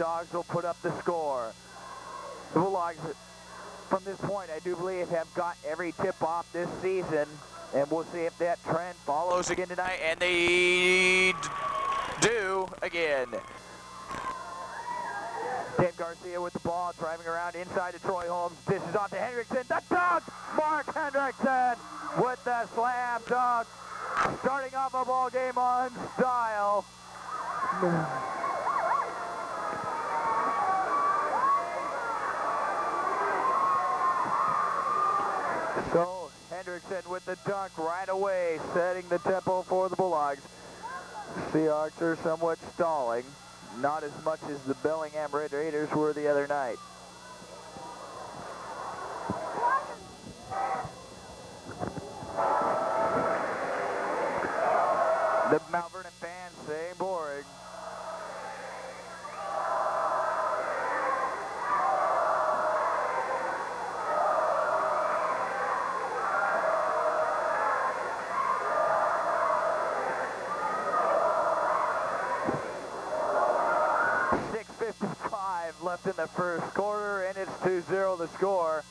Dogs will put up the score. The Bulldogs, from this point, I do believe, have got every tip-off this season, and we'll see if that trend follows again tonight, and they do again. Dave Garcia with the ball, driving around inside to Troy Holmes. This is off to Hendrickson. The dunk! Mark Hendrickson with the slam dunk. Starting off a ball game on style. So Hendrickson with the dunk right away, setting the tempo for the Bulldogs. Seahawks are somewhat stalling, not as much as the Bellingham Red Raiders were the other night. The Mount Vernon fans say boring. Left in the first quarter, and it's 2-0 the score.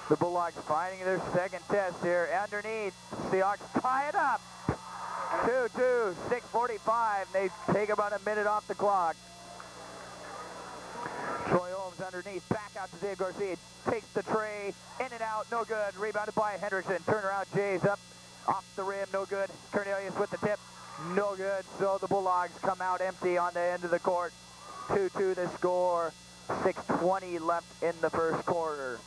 The Bulldogs finding their second test here. Underneath, Seahawks tie it up. 2-2, 6:45. They take about a minute off the clock. Troy Holmes underneath, back out to Dave Garcia. Takes the tray, in and out, no good. Rebounded by Hendrickson. Turnaround, Jays up, off the rim, no good. Cornelius with the tip, no good. So the Bulldogs come out empty on the end of the court. 2-2 the score, 6:20 left in the first quarter.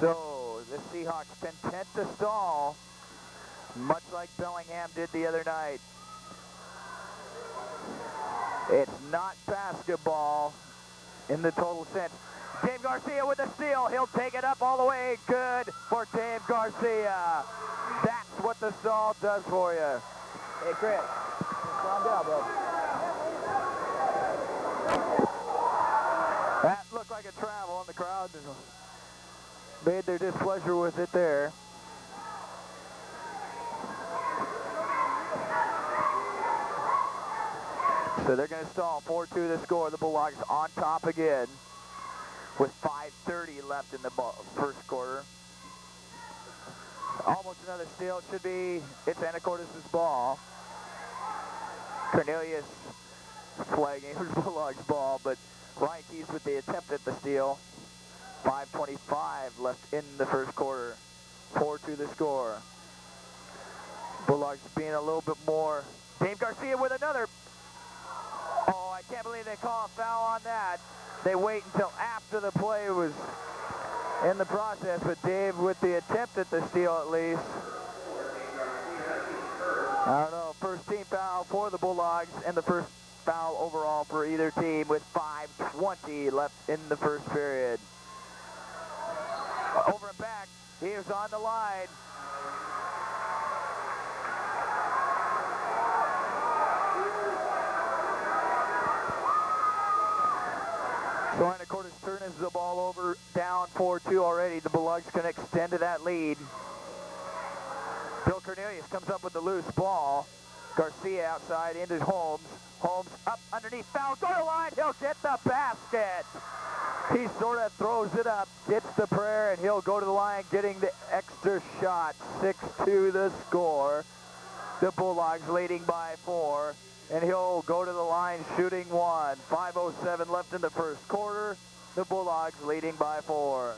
So the Seahawks content to stall, much like Bellingham did the other night. It's not basketball in the total sense. Dave Garcia with a steal. He'll take it up all the way. Good for Dave Garcia. That's what the stall does for you. Hey, Chris, calm down, bro. That looked like a travel, and the crowd made their displeasure with it there. So they're going to stall. 4-2 the score. The Bulldogs on top again, with 5:30 left in the first quarter. Almost another steal. It should be, it's Anacortes' ball. Cornelius flagging. It was Bulldogs' ball, but Ryan Keys with the attempt at the steal. 5:25 left in the first quarter. 4-2 the score. Bulldogs being a little bit more. Dave Garcia with another. Oh, I can't believe they call a foul on that. They wait until after the play was in the process, but Dave with the attempt at the steal at least. I don't know, first team foul for the Bulldogs and the first foul overall for either team with 5:20 left in the first period. Over and back, he was on the line. So Anacortes turns the ball over, down 4-2 already. The Bulldogs can extend to that lead. Bill Cornelius comes up with the loose ball. Garcia outside into Holmes. Holmes up underneath, foul, go to the line, he'll get the basket. He sort of throws it up, gets the prayer, and he'll go to the line getting the extra shot. 6-2 the score. The Bulldogs leading by 4. And he'll go to the line shooting 1. 5:07 left in the first quarter. The Bulldogs leading by 4.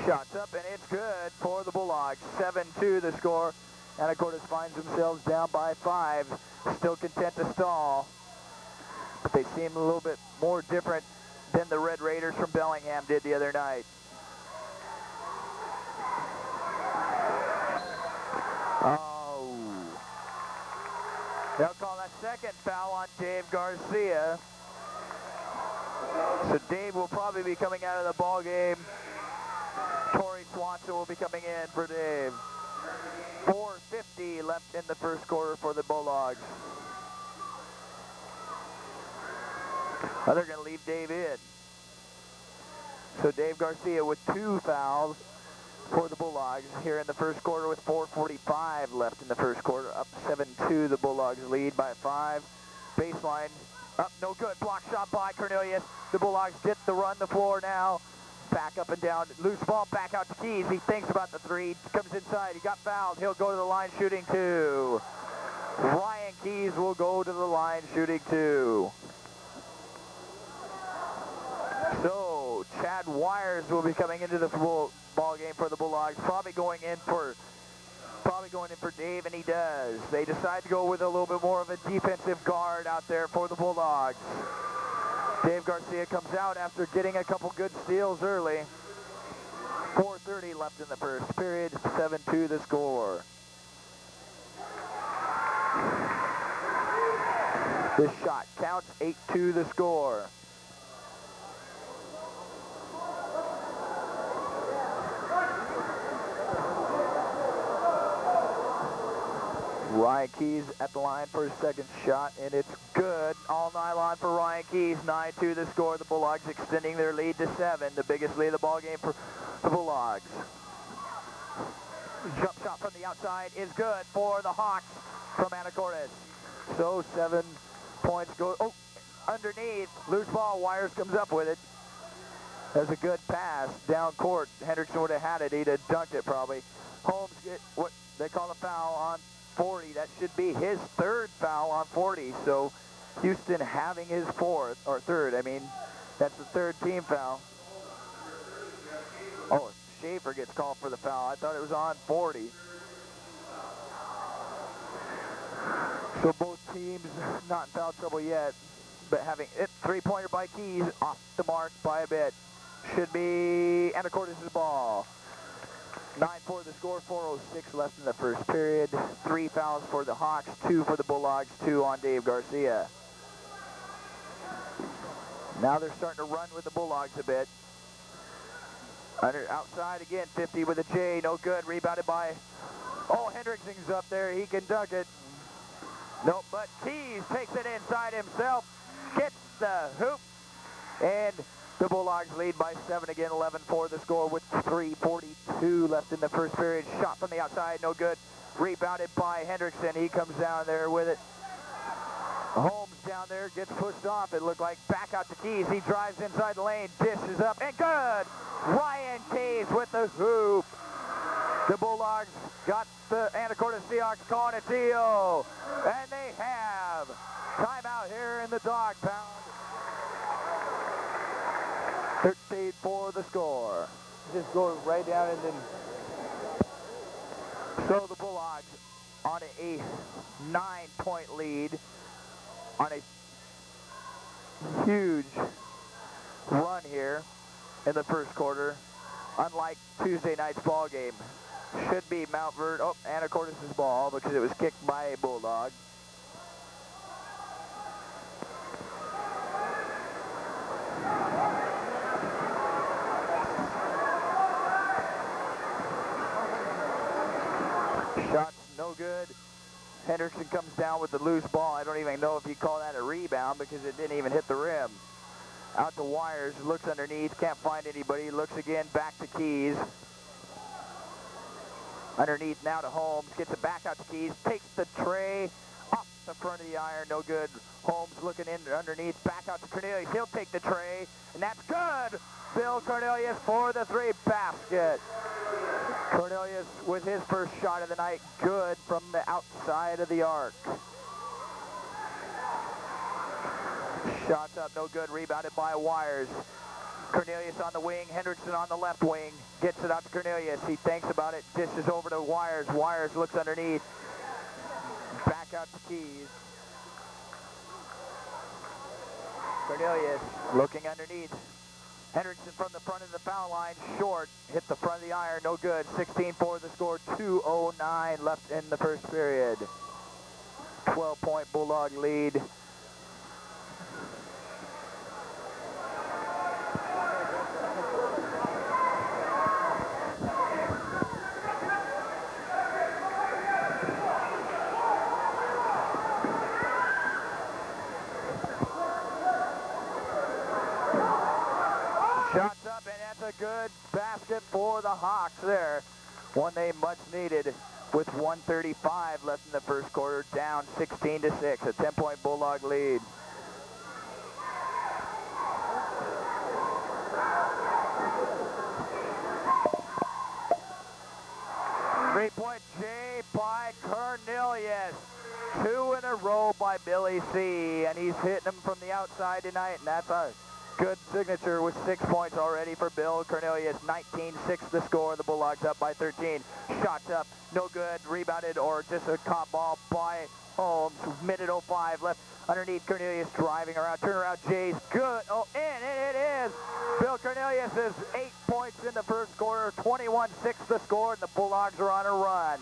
Shots up, and it's good for the Bulldogs. 7-2 the score. Anacortes finds themselves down by 5. Still content to stall. But they seem a little bit more different than the Red Raiders from Bellingham did the other night. Oh. They'll call a second foul on Dave Garcia. So Dave will probably be coming out of the ball game. Torrey Swanson will be coming in for Dave. 4:50 left in the first quarter for the Bulldogs. Well, they're going to leave Dave in. So Dave Garcia with 2 fouls for the Bulldogs here in the first quarter with 4:45 left in the first quarter. Up 7-2, the Bulldogs lead by 5. Baseline, up, no good. Block shot by Cornelius. The Bulldogs get the run the floor now. Back up and down, loose ball, back out to Keys. He thinks about the 3, comes inside, he got fouled. He'll go to the line shooting 2. Ryan Keys will go to the line shooting 2. So, Chad Wires will be coming into the ball game for the Bulldogs, probably going in for Dave, and he does. They decide to go with a little bit more of a defensive guard out there for the Bulldogs. Dave Garcia comes out after getting a couple good steals early. 4:30 left in the first period, 7-2 the score. This shot counts, 8-2 the score. Ryan Keys at the line for his second shot, and it's good. All nylon for Ryan Keys, 9-2 the score. The Bulldogs extending their lead to 7, the biggest lead of the ball game for the Bulldogs. Jump shot from the outside is good for the Hawks from Anacortes. So 7 points go, oh, underneath, loose ball, Wires comes up with it. That's a good pass down court. Hendrickson would have had it, he'd have dunked it probably. Holmes get what they call a foul on 40. That should be his 3rd foul on 40. So Houston having his 4th, or 3rd, I mean, that's the 3rd team foul. Oh, Schaefer gets called for the foul. I thought it was on 40. So both teams not in foul trouble yet, but having it. 3-pointer by Keys, off the mark by a bit. Should be Anacortes' ball. 9-4 the score, 4:06 left in the first period. 3 fouls for the Hawks, 2 for the Bulldogs, 2 on Dave Garcia. Now they're starting to run with the Bulldogs a bit. Outside again, 50 with a J, no good. Rebounded by, oh, Hendrickson's up there. He can dunk it. Nope, but Keys takes it inside himself, gets the hoop, and the Bulldogs lead by 7 again, 11-4 the score with 3:42 left in the first period. Shot from the outside, no good. Rebounded by Hendrickson. He comes down there with it. Holmes down there gets pushed off. It looked like back out to Keys. He drives inside the lane, dishes up, and good! Ryan Keys with the hoop. The Bulldogs got the Anacortes Seahawks calling a deal, and they have. Timeout here in the dog pound. 13-4 the score. Just go right down and then. So the Bulldogs on a 9-point lead on a huge run here in the first quarter. Unlike Tuesday night's ball game. Should be Mount Vernon, oh, Anacortes' ball because it was kicked by a Bulldog. Shots no good. Hendrickson comes down with the loose ball. I don't even know if you call that a rebound because it didn't even hit the rim. Out to Wires, looks underneath, can't find anybody, looks again, back to Keys. Underneath now to Holmes, gets it back out to Keys, takes the tray off the front of the iron, no good. Holmes looking in underneath, back out to Cornelius, he'll take the tray, and that's good! Bill Cornelius for the 3 basket. Cornelius with his first shot of the night, good from the outside of the arc. Shots up, no good, rebounded by Wires. Cornelius on the wing, Hendrickson on the left wing, gets it out to Cornelius. He thinks about it, dishes over to Wires. Wires looks underneath, back out to Keys. Cornelius looking underneath. Hendrickson from the front of the foul line, short, hit the front of the iron, no good. 16-4 the score, 2:09 left in the first period. 12-point Bulldog lead. Shots up, and that's a good basket for the Hawks there. One they much needed with 1:35 left in the first quarter, down 16-6, a 10-point Bulldog lead. Three-point J by Cornelius. 2 in a row by Billy C. And he's hitting them from the outside tonight, and that's a good signature with 6 points already for Bill Cornelius. 19-6 the score. The Bulldogs up by 13. Shots up, no good. Rebounded, or just a caught ball by Holmes. Minute 05 left underneath. Cornelius driving around. Turnaround Jay's good. Oh, and it is. Bill Cornelius is 8 points in the first quarter. 21-6 the score, and the Bulldogs are on a run.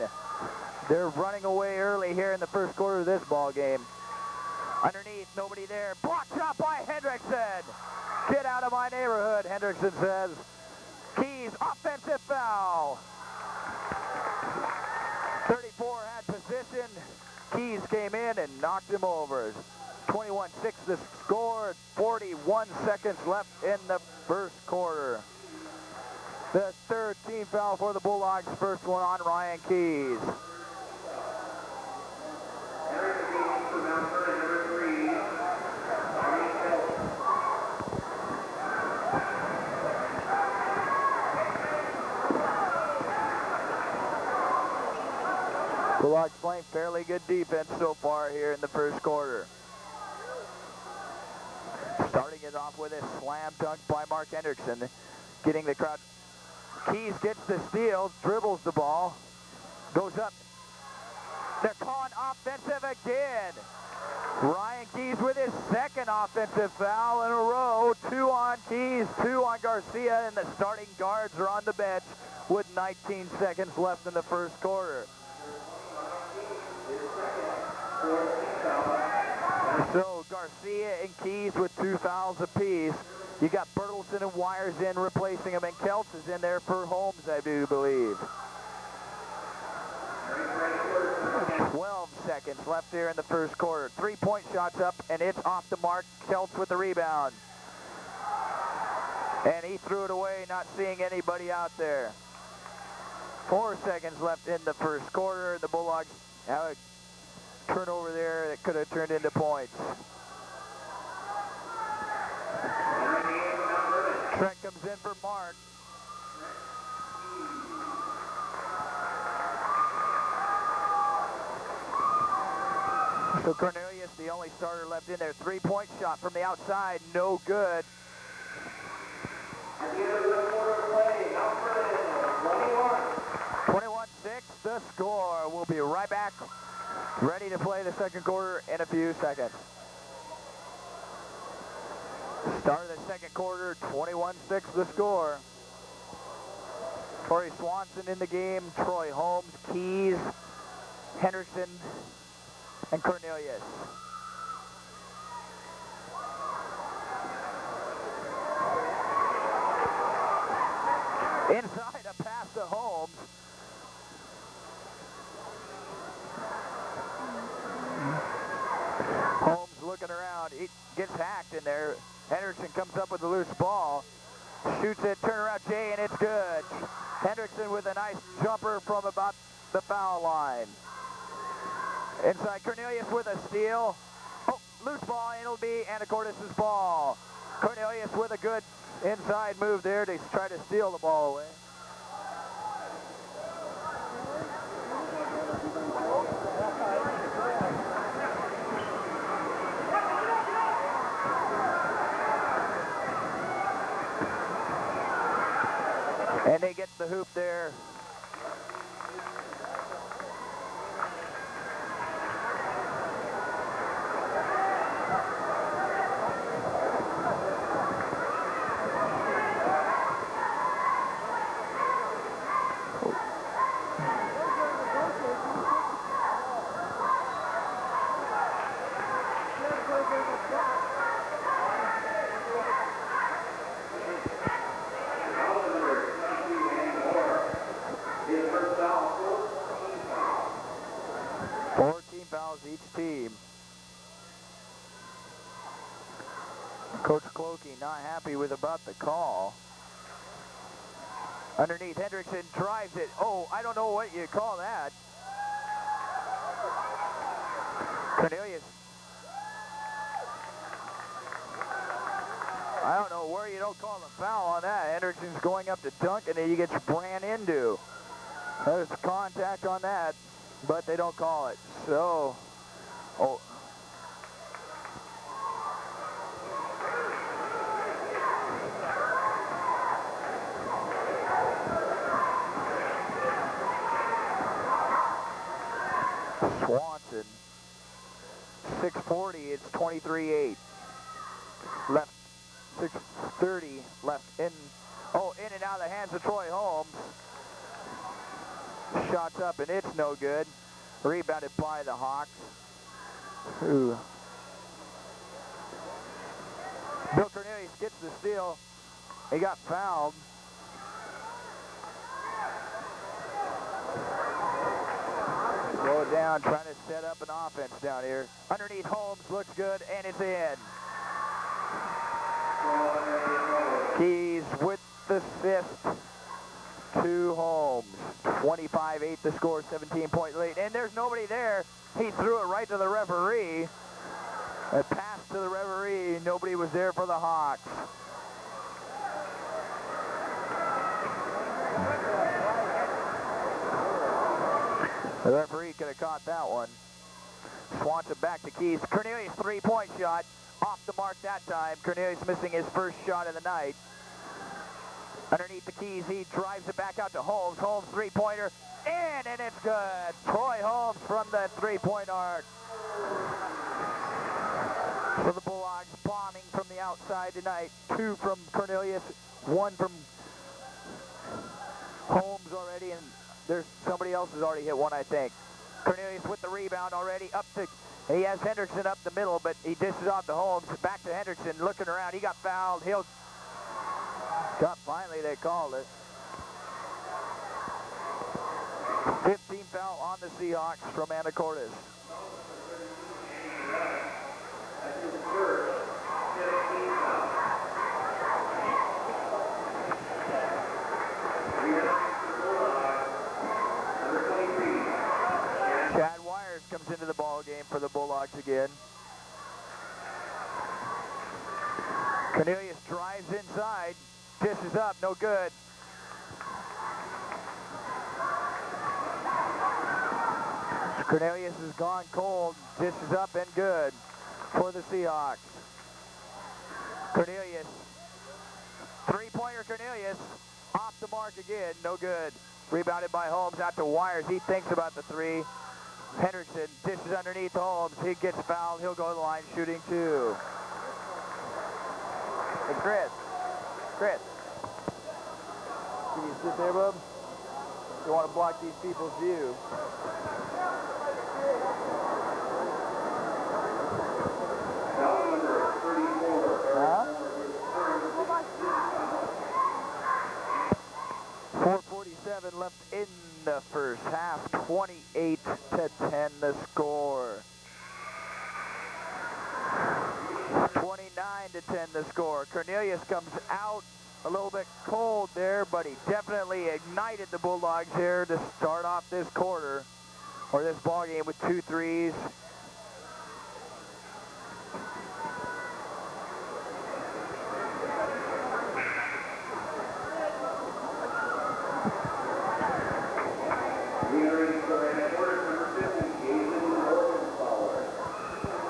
They're running away early here in the first quarter of this ball game. Underneath, nobody there. Block shot by Hendrickson. Get out of my neighborhood, Hendrickson says. Keys, offensive foul. 34 had position. Keys came in and knocked him over. 21-6 the score. 41 seconds left in the first quarter. The third team foul for the Bulldogs. First one on Ryan Keys. Bulldogs playing fairly good defense so far here in the first quarter. Starting it off with a slam dunk by Mark Hendrickson, getting the crowd. Keys gets the steal, dribbles the ball, goes up. They're calling offensive again. Ryan Keys with his second offensive foul in a row. 2 on Keys, 2 on Garcia, and the starting guards are on the bench with 19 seconds left in the first quarter. So Garcia and Keys with 2 fouls apiece. You got Bertelson and Wires in replacing him, and Kelts is in there for Holmes, I do believe. 12 seconds left here in the first quarter. 3-point shots up, and it's off the mark. Kelts with the rebound. And he threw it away, not seeing anybody out there. 4 seconds left in the first quarter. The Bulldogs have a turnover there that could have turned into points. Trent comes in for Mark. So Cornelius, the only starter left in there. 3-point shot from the outside, no good. 21-6 the score. We'll be right back. Ready to play the second quarter in a few seconds. Start of the second quarter, 21-6 the score. Corey Swanson in the game, Troy Holmes, Keys, Hendrickson, and Cornelius. Inside, a pass to Holmes. Holmes looking around. He gets hacked in there. Hendrickson comes up with a loose ball. Shoots it, turnaround Jay, and it's good. Hendrickson with a nice jumper from about the foul line. Inside, Cornelius with a steal. Oh, loose ball, and it'll be Anacortes' ball. Cornelius with a good inside move there to try to steal the ball away. And they get the hoop there. Coach Clokey not happy with about the call. Underneath, Hendrickson drives it. Oh, I don't know what you call that. Cornelius. I don't know where you don't call a foul on that. Hendrickson's going up to dunk and then he gets ran into. There's contact on that, but they don't call it. So, oh. Swanson, 6:40, it's 23-8. Left, 6:30 left in, in and out of the hands of Troy Holmes. Shots up and it's no good. Rebounded by the Hawks. Ooh. Bill Cornelius gets the steal. He got fouled. Slow it down, trying to set up an offense down here. Underneath Holmes, looks good, and it's in. Keys with the assist to Holmes. 25-8 the score, 17-point lead. And there's nobody there. He threw it right to the referee. A pass to the referee. Nobody was there for the Hawks. The referee could have caught that one. Swanson back to Keys. Cornelius three-point shot. Off the mark that time. Cornelius missing his first shot of the night. Underneath the Keys, he drives it back out to Holmes. Holmes three-pointer. In, and it's good. Troy Holmes from the three-point arc. So the Bulldogs bombing from the outside tonight. 2 from Cornelius, 1 from Holmes already, and there's somebody else has already hit one, I think. Cornelius with the rebound already up to, he has Hendrickson up the middle, but he dishes off to Holmes. Back to Hendrickson, looking around. He got fouled. Finally they called it. 15 foul on the Seahawks from Anacortes. Chad Wires comes into the ball game for the Bulldogs again. Cornelius drives inside, dishes up, no good. Cornelius has gone cold, dishes up and good for the Seahawks. Cornelius, three-pointer Cornelius, off the mark again, no good. Rebounded by Holmes out to Wires. He thinks about the three. Hendrickson dishes underneath Holmes. He gets fouled. He'll go to the line shooting 2. Hey, Chris. Can you sit there, bub? You want to block these people's view. Huh? 4:47 left in the first half. 28-10 the score. 29-10 the score. Cornelius comes out a little bit cold there, but he definitely ignited the Bulldogs here to start off this quarter, or this ball game, with 2 threes.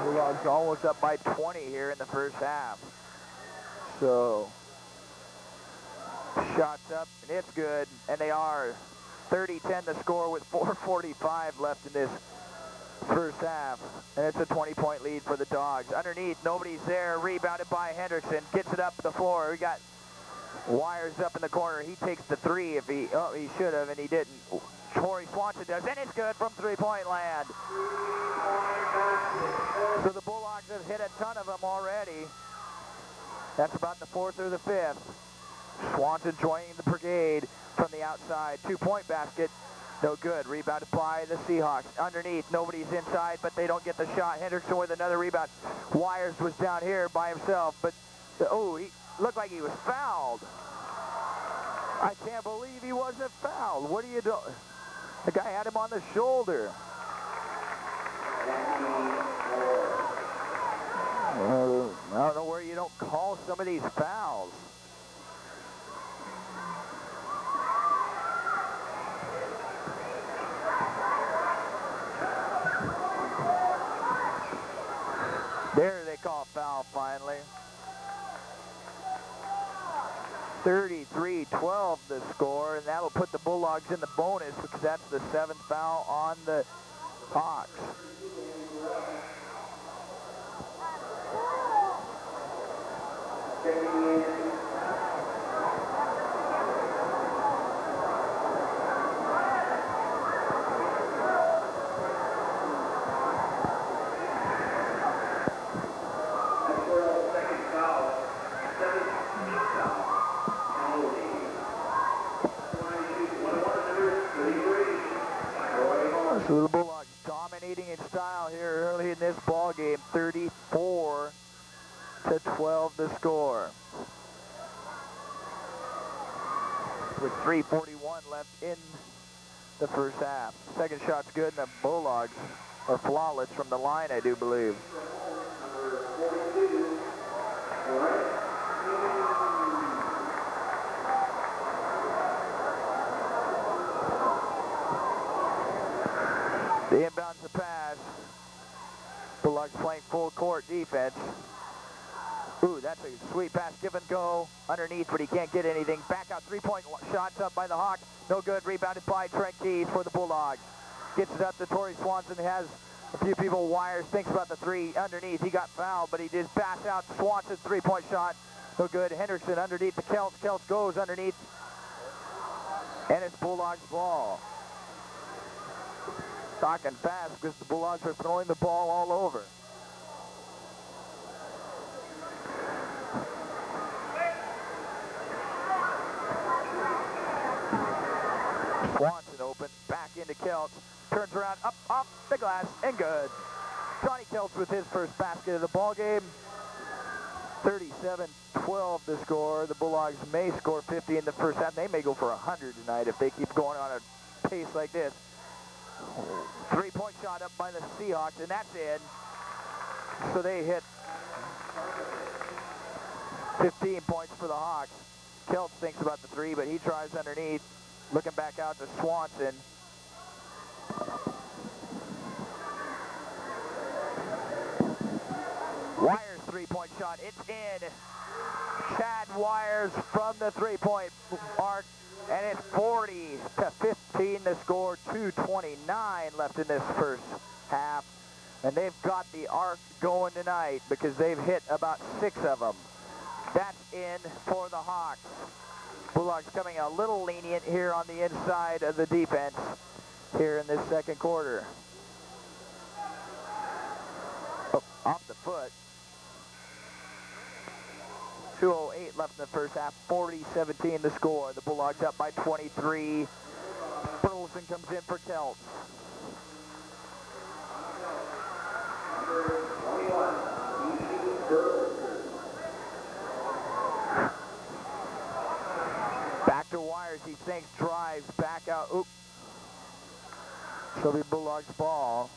Bulldogs almost up by 20 here in the first half. So, shots up, and it's good, and they are. 30-10 the score with 4:45 left in this first half, and it's a 20-point lead for the Dogs. Underneath, nobody's there, rebounded by Hendrickson, gets it up the floor. We got Wires up in the corner. He takes the three if he should have, and he didn't. Troy Swanson does, and it's good from three-point land. So the Bulldogs have hit a ton of them already. That's about the 4th or the 5th. Swanson joining the brigade from the outside. 2-point basket, no good. Rebounded by the Seahawks. Underneath, nobody's inside, but they don't get the shot. Hendrickson with another rebound. Wires was down here by himself, but Oh, he looked like he was fouled. I can't believe he wasn't fouled. What are you doing? The guy had him on the shoulder. I don't know where you don't call some of these fouls. There they call foul finally. 33-12 the score, and that'll put the Bulldogs in the bonus because that's the 7th foul on the Hawks. So the Bulldogs dominating in style here early in this ball game, 34-12 the score. With 3:41 left in the first half. Second shot's good, and the Bulldogs are flawless from the line, I do believe. They inbounds the pass. Bulldogs playing full court defense. Ooh, that's a sweet pass. Give and go underneath, but he can't get anything. Back out, three-point shots up by the Hawks. No good. Rebounded by Trent Keys for the Bulldogs. Gets it up to Torrey Swanson. Has a few people wires. Thinks about the three underneath. He got fouled, but he just pass out. Swanson, three-point shot. No good. Henderson underneath the Kelts. Kelts goes underneath. And it's Bulldogs ball. Talking fast because the Bulldogs are throwing the ball all over. Swanson open, back into Kelts, turns around, up, off the glass, and good. Johnny Kelts with his first basket of the ball game. 37-12 the score. The Bulldogs may score 50 in the first half. They may go for 100 tonight if they keep going on a pace like this. Three-point shot up by the Seahawks, and that's in. So they hit 15 points for the Hawks. Kelts thinks about the three, but he tries underneath. Looking back out to Swanson. Wires three-point shot. It's in. Chad Wires from the three-point arc. And it's 40-15 the score. 2:29 left in this first half. And they've got the arc going tonight because they've hit about 6 of them. That's in for the Hawks. Bulldogs coming a little lenient here on the inside of the defense here in this second quarter. Oh, off the foot. 2:08 left in the first half, 40-17 the score. The Bulldogs up by 23. Burleson comes in for Kelts. Back to Wires, he thinks, drives, back out. Oop. So the Bulldogs ball.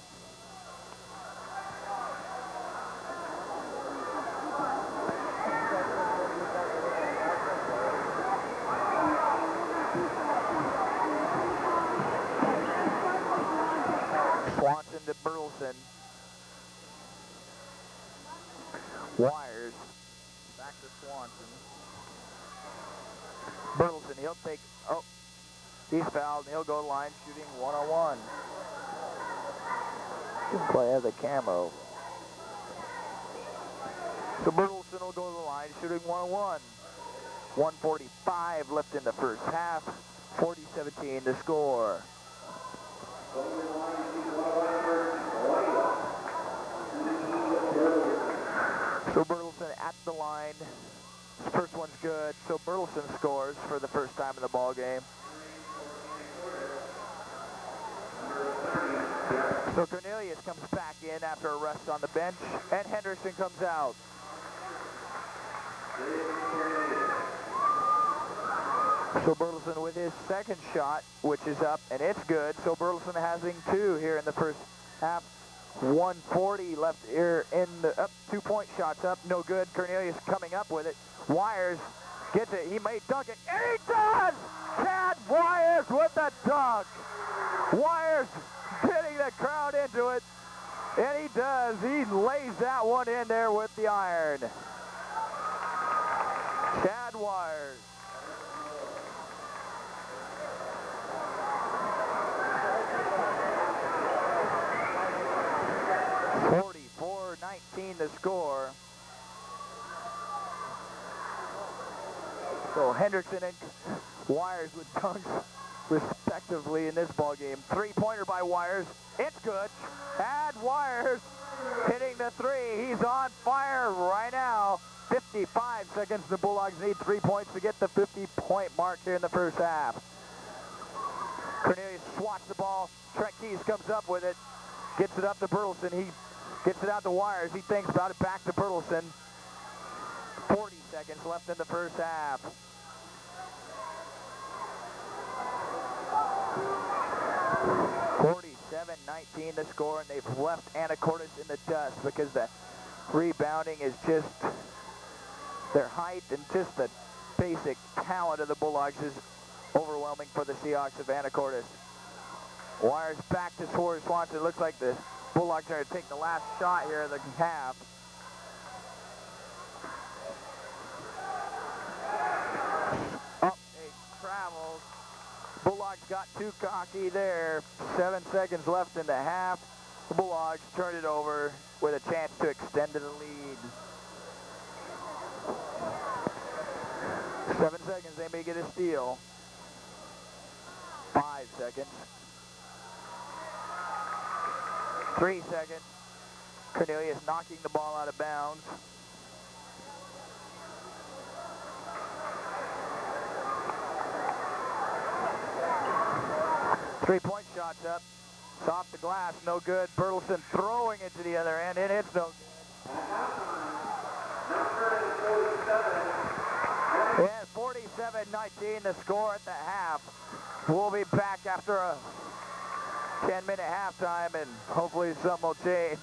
Swanson to Burleson. Wires. Back to Swanson. Burleson, he'll take, oh, he's fouled, and he'll go to the line shooting one-on-one. Good play as a camo. So Burleson will go to the line shooting one-on-one. 1:45 left in the first half, 40-17 to score. So Burleson at the line. His first one's good. So Burleson scores for the first time in the ball game. So Cornelius comes back in after a rest on the bench, and Henderson comes out. So Burleson with his second shot, which is up, and it's good. So Burleson having two here in the first half. 140 left here in the up, 2-point shots up, no good. Cornelius coming up with it. Wires gets it, he may dunk it, and he does! Chad Wires with the dunk! Wires getting the crowd into it, and he does. He lays that one in there with the iron. Chad Wires. The score. So Hendrickson and Wires with dunks respectively in this ball game. 3-pointer by Wires. It's good. Chad Wires hitting the three. He's on fire right now. 55 seconds. The Bulldogs need 3 points to get the 50-point mark here in the first half. Cornelius swats the ball. Trent Keys comes up with it. Gets it up to Burleson. He gets it out to Wires. He thinks about it. Back to Burleson. 40 seconds left in the first half. (47-19) the score, and they've left Anacortes in the dust because the rebounding is just their height and just the basic talent of the Bulldogs is overwhelming for the Seahawks of Anacortes. Wires back to Swanson. Looks like the Bulldogs are going to take the last shot here of the half. Up it travels. Bulldogs got too cocky there. 7 seconds left in the half. The Bulldogs turn it over with a chance to extend the lead. 7 seconds, they may get a steal. 5 seconds. 3 seconds. Cornelius knocking the ball out of bounds. Three-point shots up. It's off the glass, no good. Burleson throwing it to the other end, and it's no good. Yeah, 47-19 the score at the half. We'll be back after a 10-minute halftime, and hopefully something will change.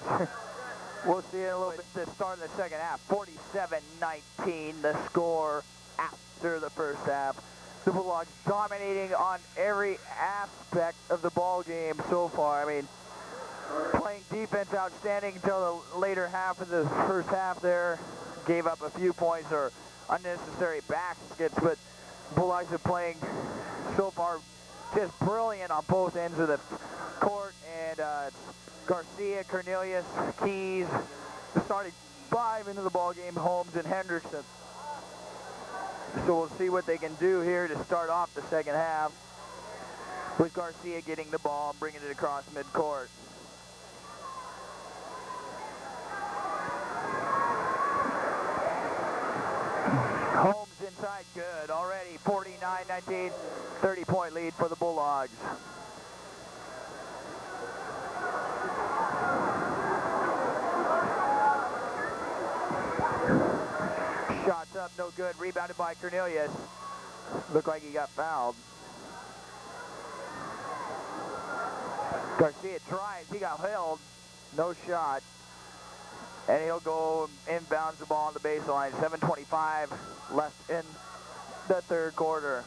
We'll see in a little bit at the start of the second half. 47-19 the score after the first half. The Bulldogs dominating on every aspect of the ball game so far. I mean, playing defense outstanding until the later half of the first half there. Gave up a few points or unnecessary baskets, but Bulldogs are playing so far just brilliant on both ends of the court. And Garcia, Cornelius, Keys, starting 5 into the ball game, Holmes and Hendrickson. So we'll see what they can do here to start off the second half with Garcia getting the ball and bringing it across midcourt. Holmes inside, good. Already 49-19, 30-point lead for the Bulldogs. Shots up, no good. Rebounded by Cornelius. Looked like he got fouled. Garcia tries. He got held. No shot. And he'll go inbounds the ball on the baseline. 7:25 left in the third quarter.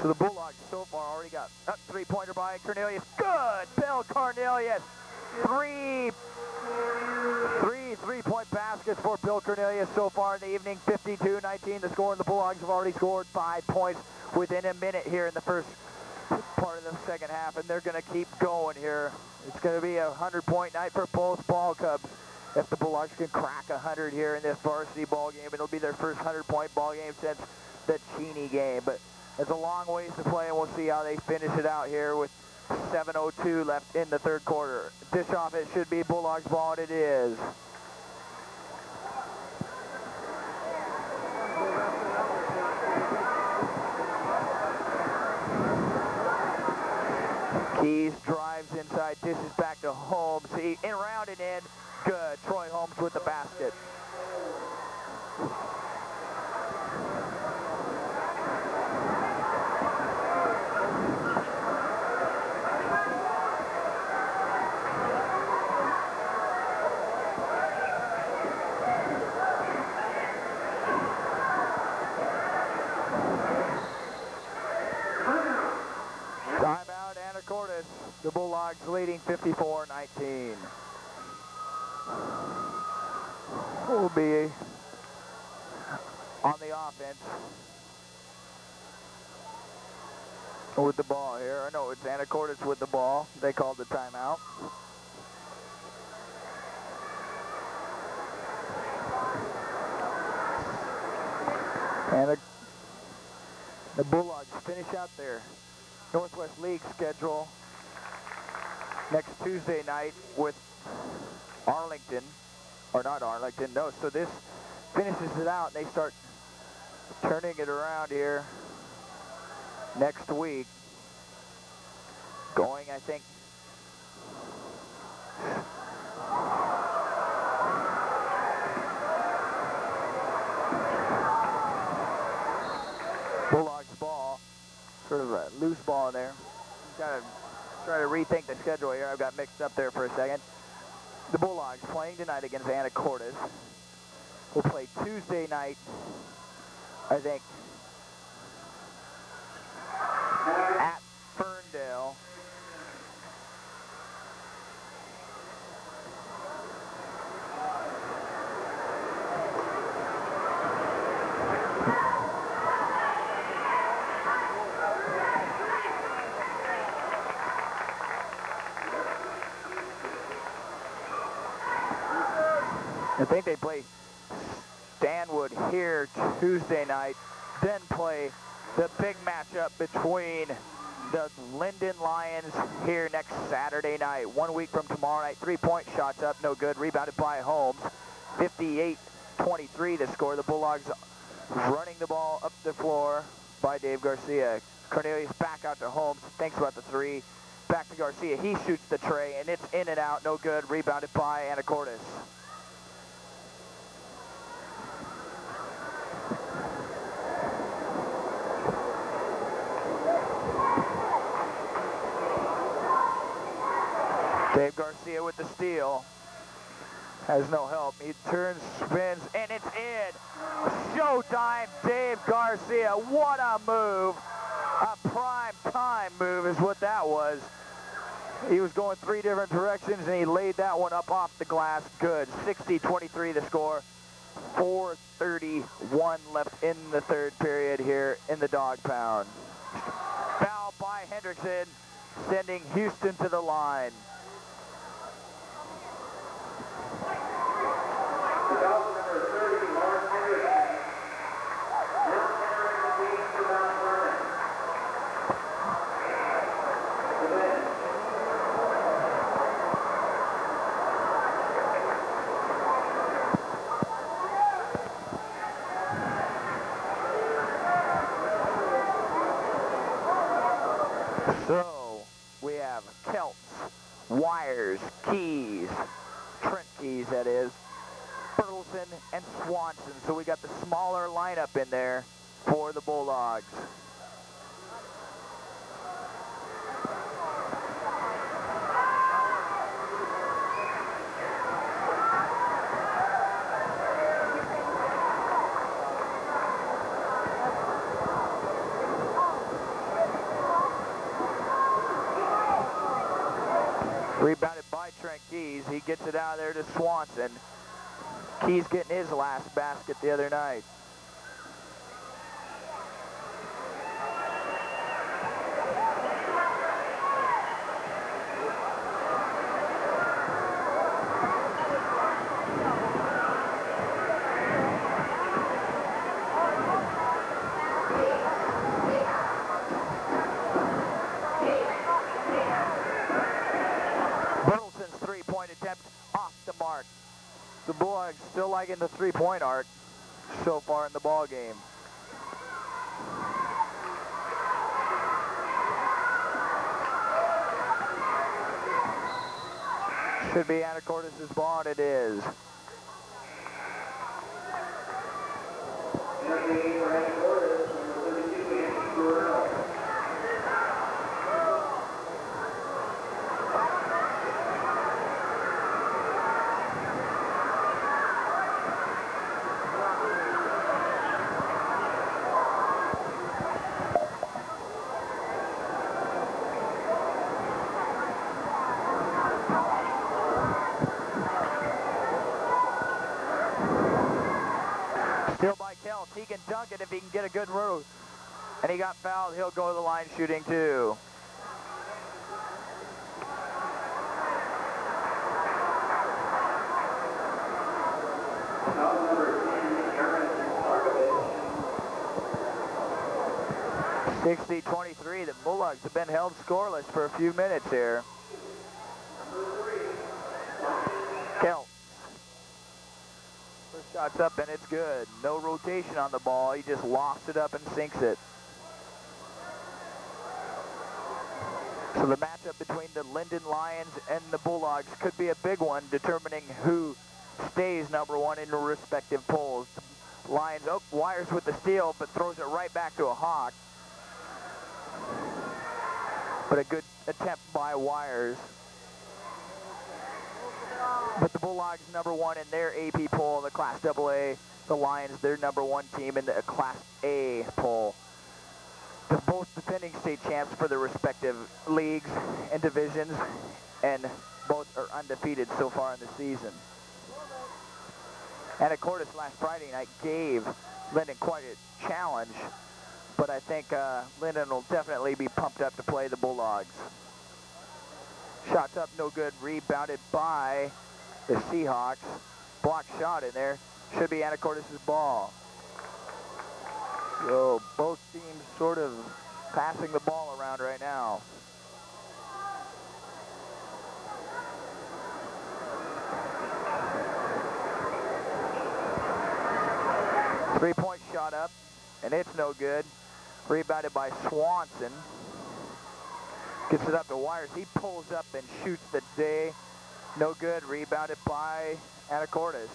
So the Bulldogs so far already got a three-pointer by Cornelius. Good! Bill Cornelius. Three-point baskets for Bill Cornelius so far in the evening. 52-19 the score, and the Bulldogs have already scored 5 points within a minute here in the first part of the second half, and they're going to keep going here. It's going to be a 100-point night for both ball Cubs. If the Bulldogs can crack 100 here in this varsity ball game, it'll be their first 100-point ball game since the Cheney game. But it's a long ways to play, and we'll see how they finish it out here with 7:02 left in the third quarter. Dish off, it should be Bulldogs ball, and it is. Keys drives inside, dishes back to Holmes. He in around and in. Good. Troy Holmes with the basket. Timeout, Anacortes. The Bulldogs leading 54-19. Will be on the offense with the ball here. I know it's Anacortes with the ball. They called the timeout. And the Bulldogs finish out their Northwest League schedule next Tuesday night with Arlington, or not Arlington, no, so this finishes it out. They start turning it around here next week, going, I think, Bulldogs ball, sort of a loose ball in there. Gotta try to rethink the schedule here. I've got mixed up there for a second. The Bulldogs playing tonight against Anacortes. We'll play Tuesday night, I think, at Ferndale. I think they play Stanwood here Tuesday night, then play the big matchup between the Linden Lions here next Saturday night. 1 week from tomorrow night. 3-point shots up, no good. Rebounded by Holmes. 58-23 the score. The Bulldogs running the ball up the floor by Dave Garcia. Cornelius back out to Holmes. Thinks about the three. Back to Garcia. He shoots the tray, and it's in and out. No good. Rebounded by Anacortes. Dave Garcia with the steal. Has no help. He turns, spins, and it's in. Showtime, Dave Garcia. What a move. A prime time move is what that was. He was going 3 different directions, and he laid that one up off the glass. Good. 60-23 the score. 4:31 left in the third period here in the dog pound. Foul by Hendrickson, sending Houston to the line. So, we have Kelts, Wires, Keys, Trent Keys that is, Bertelson, and Swanson. So we got the smaller lineup in there for the Bulldogs. Rebounded by Trent Keys. He gets it out of there to Swanson. Keys getting his last basket the other night. Bertelson's three-point attempt off the mark. The Bulldogs still liking the three-point arc so far in the ball game. Should be Anacortes' ball, and it is. Still by Kell. He can dunk it if he can get a good route. And he got fouled. He'll go to the line shooting too. (60-23). The Bulldogs have been held scoreless for a few minutes here. Kell. First shot's up and it's good. No rotation on the ball. He just lofts it up and sinks it. So the matchup between the Linden Lions and the Bulldogs could be a big one, determining who stays number one in their respective polls. Lions, Wires with the steal, but throws it right back to a Hawk. But a good attempt by Wires. But the Bulldogs number one in their AP poll, the Class AA. The Lions, their number one team in the Class A poll. They're both defending state champs for their respective leagues and divisions, and both are undefeated so far in the season. Anacortes last Friday night gave Linden quite a challenge, but I think Linden will definitely be pumped up to play the Bulldogs. Shots up, no good, rebounded by the Seahawks. Blocked shot in there, should be Anacortes' ball. So both teams sort of passing the ball around right now. Three-point shot up, and it's no good. Rebounded by Swanson. Gets it up to Wires. He pulls up and shoots the day. No good. Rebounded by Anacortes.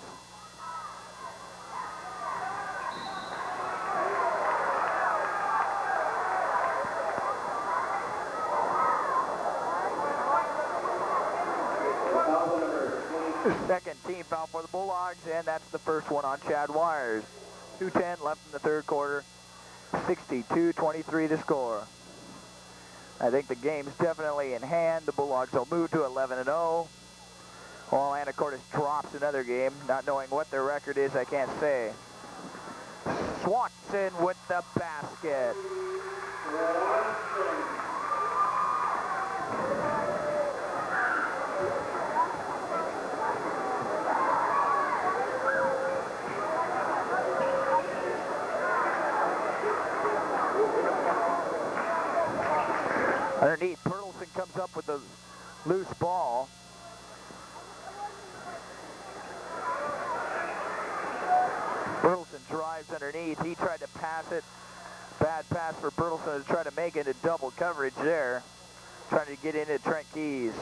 Second team foul for the Bulldogs, and that's the first one on Chad Wires. 2:10 left in the third quarter. 62-23 to score. I think the game's definitely in hand. The Bulldogs will move to 11-0. While Anacortes drops another game, not knowing what their record is, I can't say. Swanson with the basket. Underneath, Bertelsen comes up with a loose ball. Bertelsen drives underneath. He tried to pass it. Bad pass for Bertelsen to try to make it a double coverage there. Trying to get into Trent Keys.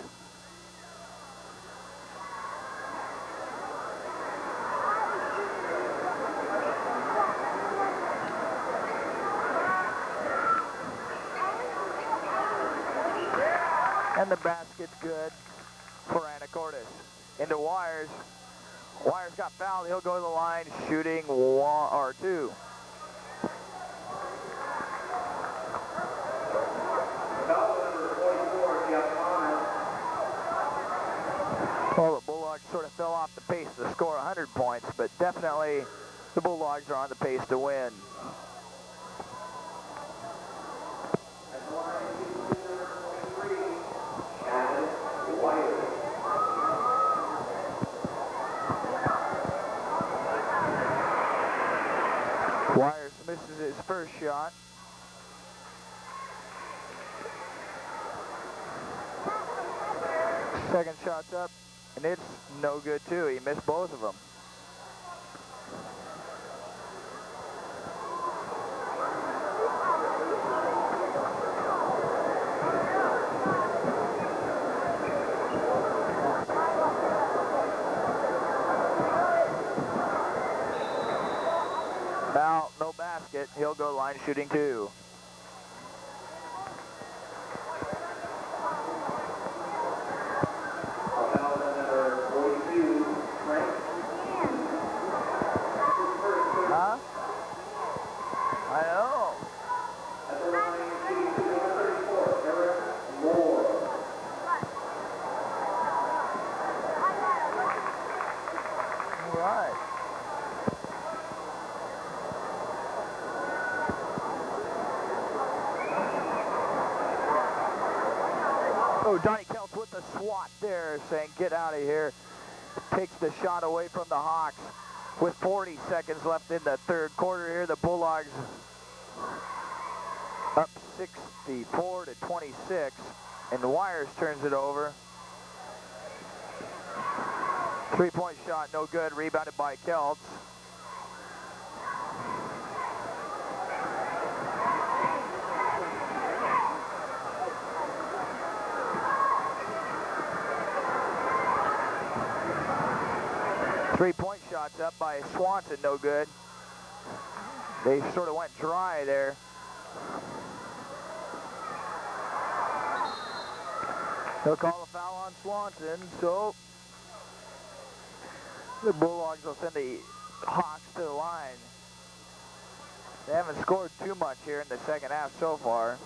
And the basket's good for Anacortes. Into Wires. Wires got fouled. He'll go to the line shooting one or two. Well, the Bulldogs sort of fell off the pace to score 100 points, but definitely the Bulldogs are on the pace to win. Wires misses his first shot. Second shot's up, and it's no good too. He missed both of them. shooting 2. Huh? I know. All right. Oh, Donnie Kelts with the swat there, saying, get out of here. Takes the shot away from the Hawks with 40 seconds left in the third quarter here. The Bulldogs up 64 to 26, and Wires turns it over. 3-point shot, no good, rebounded by Kelts. Three-point shots up by Swanson, no good. They sort of went dry there. They'll call a foul on Swanson, so the Bulldogs will send the Hawks to the line. They haven't scored too much here in the second half so far.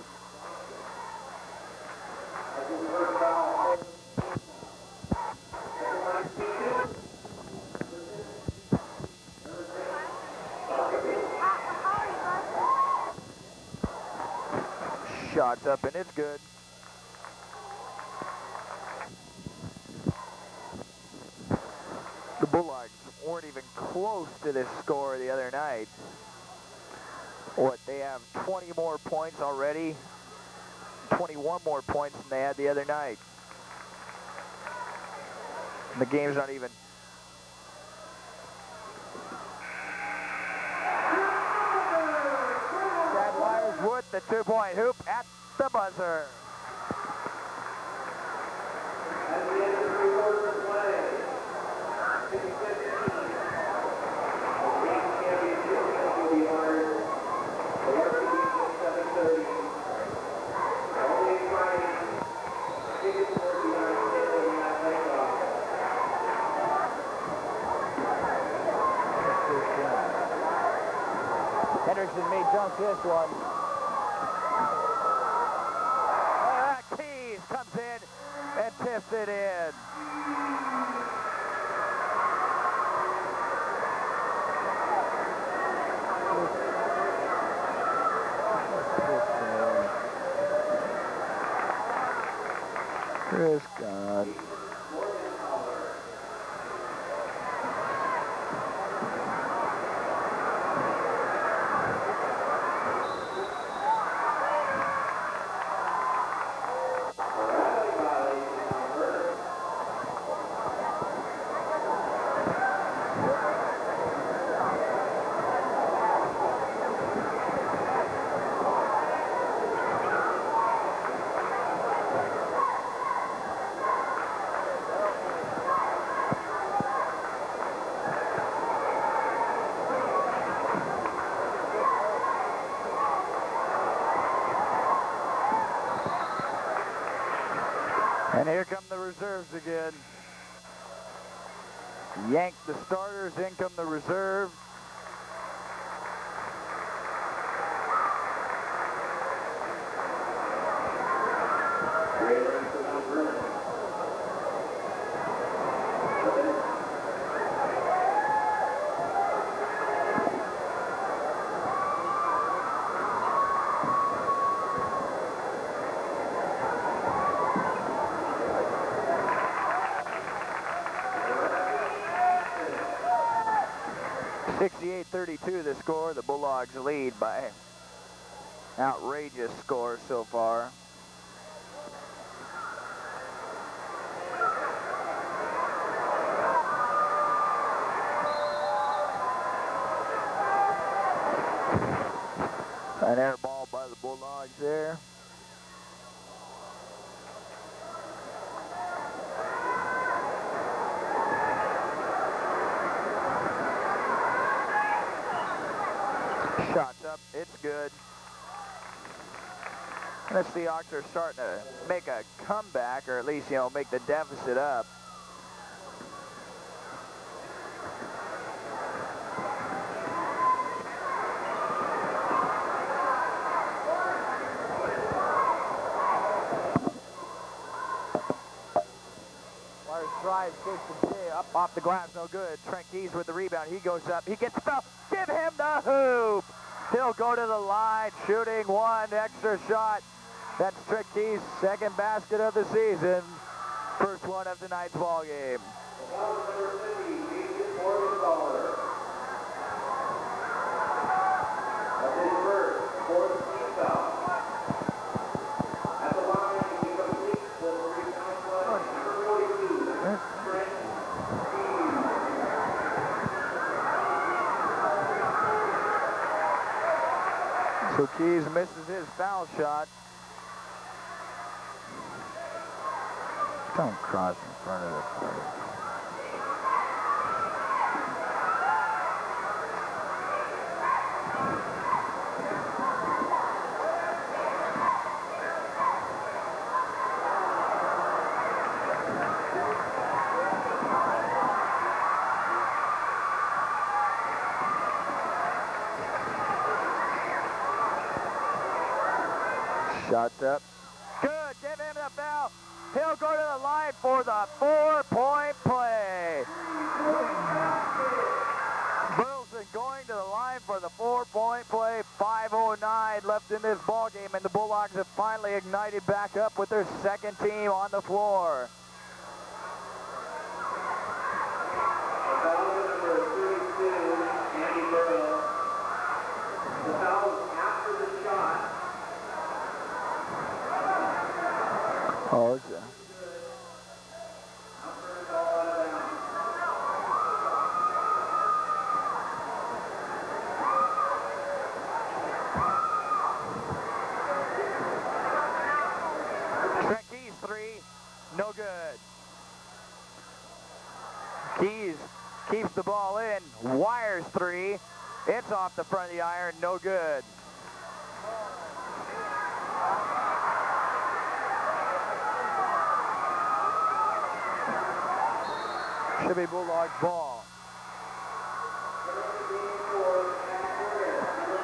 Shots up and it's good. The Bulldogs weren't even close to this score the other night. What, they have 20 more points already? 21 more points than they had the other night. And the game's not even... Chad Wires with the 2-point hoop at the buzzer. At the end of the 3 quarters of play, 6:15. The league championship will be honored. The work begins at 7:30. Only Friday, tickets will be on sale in that takeoff. Hendrickson may dunk this one. Keys comes in and tips it in. Chris God. And here come the reserves again. Yank the starters, in come the reserves. .32 the score. The Bulldogs lead by outrageous score so far. An air ball by the Bulldogs there. Shots up, it's good. The Seahawks are starting to make a comeback, or at least, you know, make the deficit up. Drive, takes the J up off the glass, no good. Trent Keys with the rebound. He goes up. He gets the foul. Give him the hoop. He'll go to the line, shooting one extra shot. That's Trent Keys' second basket of the season. First one of tonight's ball game. So Keys misses his foul shot. Don't cross in front of the plate. Shots up. Good. Give him the foul. He'll go to the line for the 4-point play. Burleson going to the line for the 4-point play. 5:09 left in this ball game, and the Bulldogs have finally ignited back up with their second team on the floor. Oh, it's Trent Keys three, no good. Keys keeps the ball in, wires three. It's off the front of the iron, no good. Should be Bulldogs ball.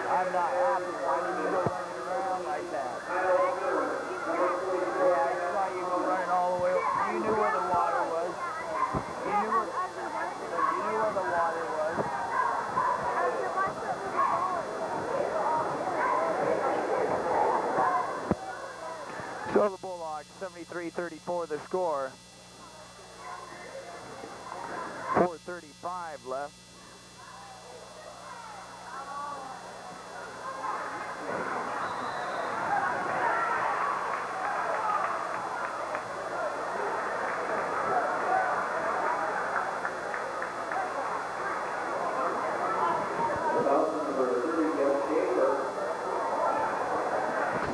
I'm not happy. Why did you go running around like that? Yeah, I saw you go running all the way. You knew where the water was. You knew where the water was. So the Bulldogs, 73-34 the score. 4:35 left.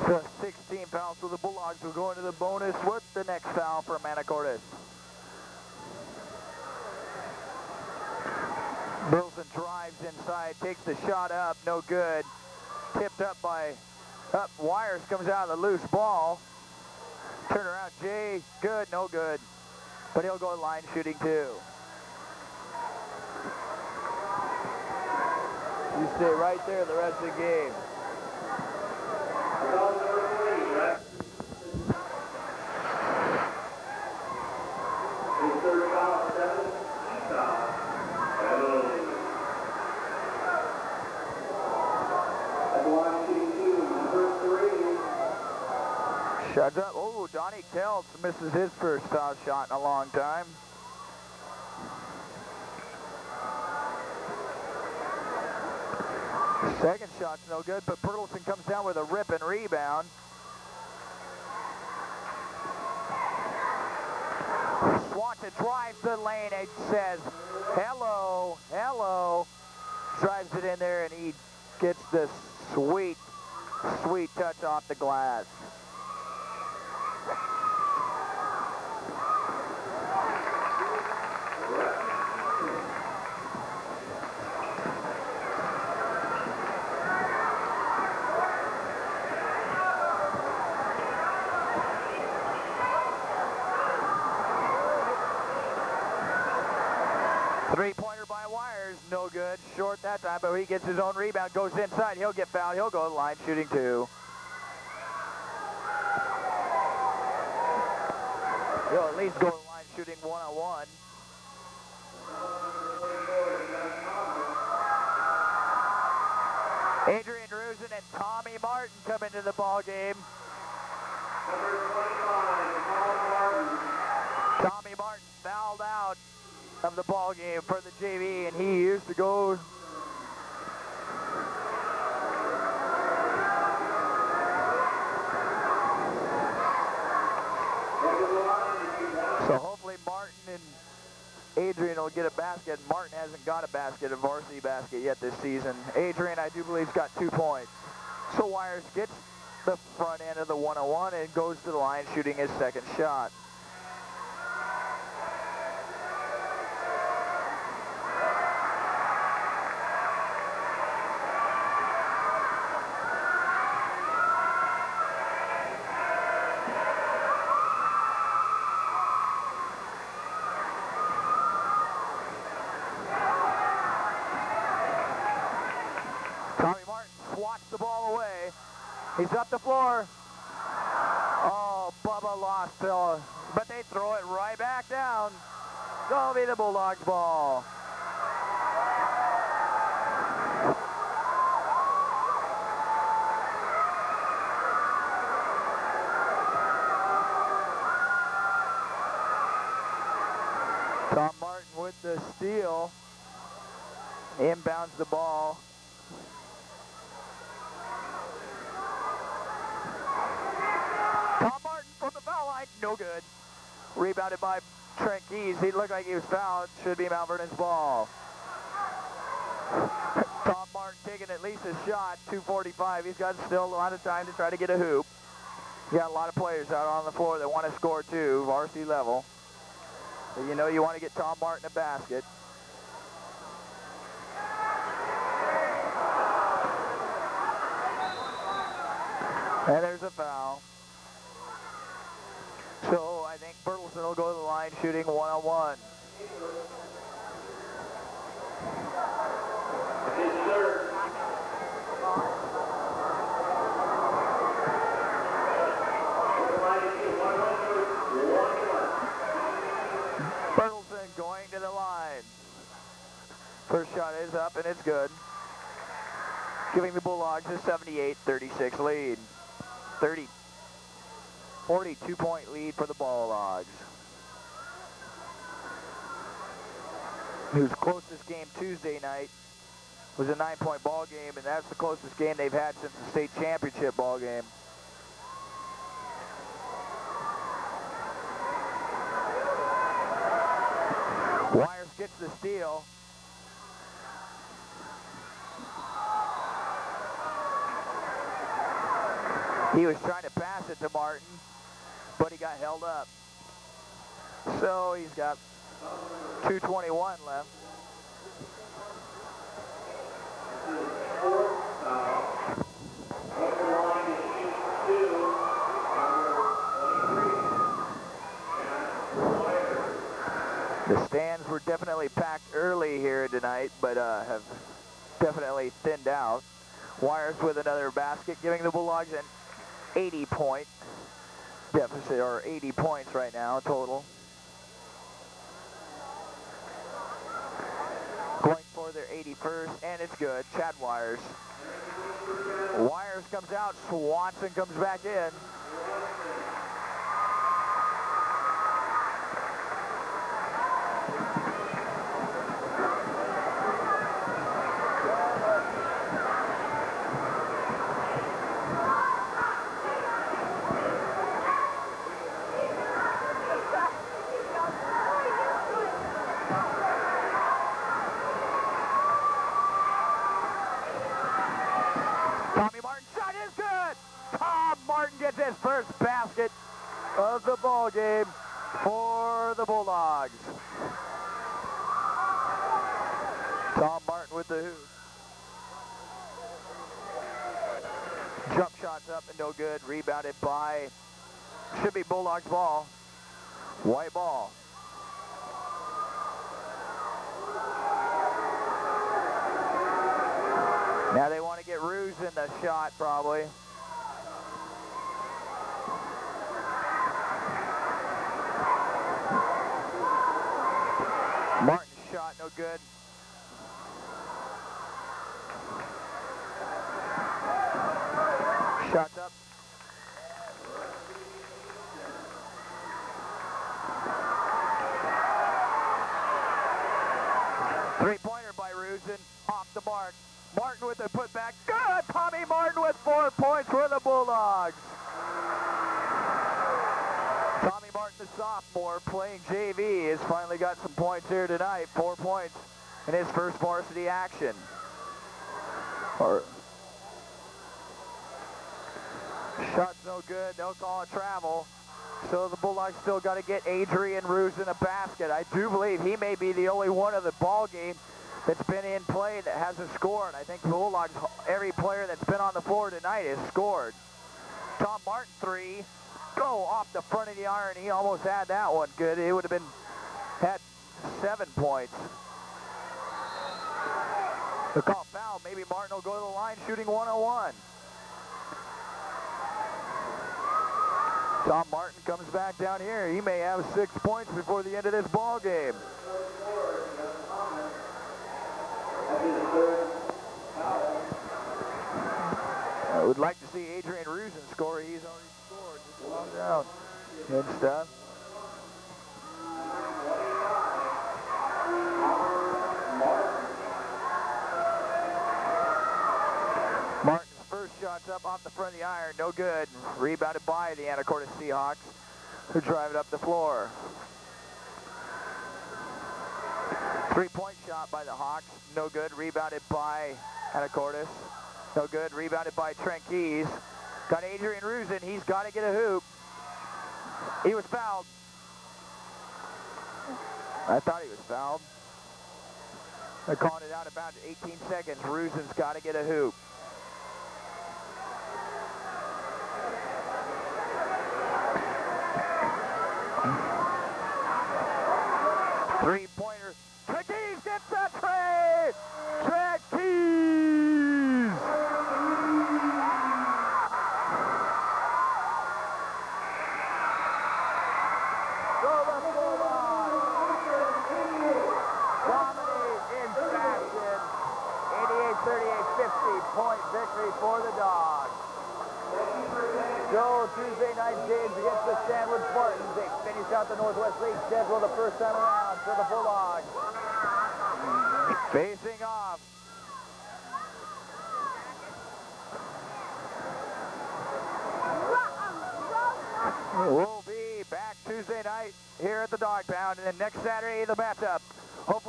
So 16 fouls, so the Bulldogs will go into the bonus with the next foul for Anacortes. Burleson drives inside, takes the shot up, no good. Tipped up by, Wires comes out of the loose ball. Turn around, Jay, good, no good. But he'll go line shooting too. You stay right there the rest of the game. Shots up. Oh, Donnie Kelts misses his first foul shot in a long time. Second shot's no good, but Burleson comes down with a rip and rebound. Swanson drives the lane and says, hello, hello. Drives it in there and he gets the sweet, sweet touch off the glass. Three-pointer by Wires, no good. Short that time, but he gets his own rebound, goes inside. He'll get fouled. He'll go to the line shooting 2. He'll at least go to the line shooting 1-on-1. Adrian Rusin and Tommy Martin come into the ball game. Tommy Martin fouled out of the ball game for the JV, and he used to go. So hopefully Martin and Adrian will get a basket. Martin hasn't got a basket, a varsity basket yet this season. Adrian, I do believe, has got 2 points. So Wires gets the front end of the 1-on-1 and goes to the line shooting his second shot. Tommy Martin swats the ball away. He's up the floor. Oh, Bubba lost Phil, but they throw it right back down. It'll be the Bulldogs' ball. Tom Martin with the steal. Inbounds the ball. Tom Martin from the foul line, no good. Rebounded by Trent Keys. He looked like he was fouled. Should be Mount Vernon's ball. Tom Martin taking at least a shot, 2:45. He's got still a lot of time to try to get a hoop. You got a lot of players out on the floor that want to score too, varsity level. So you know you want to get Tom Martin a basket. And there's a foul. So I think Bertelson will go to the line shooting 1-on-1. Bertelson going to the line. First shot is up and it's good. Giving the Bulldogs a 78-36 lead. 42-point lead for the Bulldogs. Whose closest game Tuesday night was a 9-point ball game, and that's the closest game they've had since the state championship ball game. Wires gets the steal. He was trying to pass it to Martin, but he got held up. So he's got 2:21 left. The stands were definitely packed early here tonight, but have definitely thinned out. Wires with another basket, giving the Bulldogs an 80-point deficit, or 80 points right now total. Going for their 81st, and it's good. Chad Wires. Wires comes out, Swanson comes back in. Tommy Martin shot is good. Tom Martin gets his first basket of the ball game for the Bulldogs. Tom Martin with the hoop. Jump shots up and no good. Rebounded by, should be Bulldogs ball. White ball. Now they want to get Ruse in the shot, probably. Martin's shot, no good. Shots up. Three-pointer by Rusin, off the mark. Martin with the putback. Good! Tommy Martin with 4 points for the Bulldogs. Tommy Martin, the sophomore, playing JV, has finally got some points here tonight. 4 points in his first varsity action. Shot's no good, no call of travel. So the Bulldogs still got to get Adrian Ruse in a basket. I do believe he may be the only one of the ball game that's been in play that hasn't scored. I think the Bulldogs, every player that's been on the floor tonight has scored. Tom Martin, three. Go off the front of the iron. He almost had that one good. It would have had 7 points. The call foul. Maybe Martin will go to the line shooting 1-on-1. Tom Martin comes back down here. He may have 6 points before the end of this ball game. I would like to see Adrian Rusin score. He's already scored. Just along down. Good stuff. Martin's first shot's up off the front of the iron. No good. Rebounded by the Anacortes Seahawks, who drive it up the floor. 3-point shot by the Hawks. No good. Rebounded by Anacortes. No good. Rebounded by Trent Keys. Got Adrian Rusin. He's got to get a hoop. He was fouled. I thought he was fouled. They're calling it out about 18 seconds. Rusin's got to get a hoop. Three-pointer. Trent Keys gets the tray! Trent Keys! Go the Bulldogs! Dominate in fashion. 88-38, 50-point victory for the Dogs. So Tuesday night games against the Sandwich Spartans. They finish out the Northwest League schedule the first time around for the Bulldogs. Facing off. We'll be back Tuesday night here at the Dog Pound, and then next Saturday the matchup. Hopefully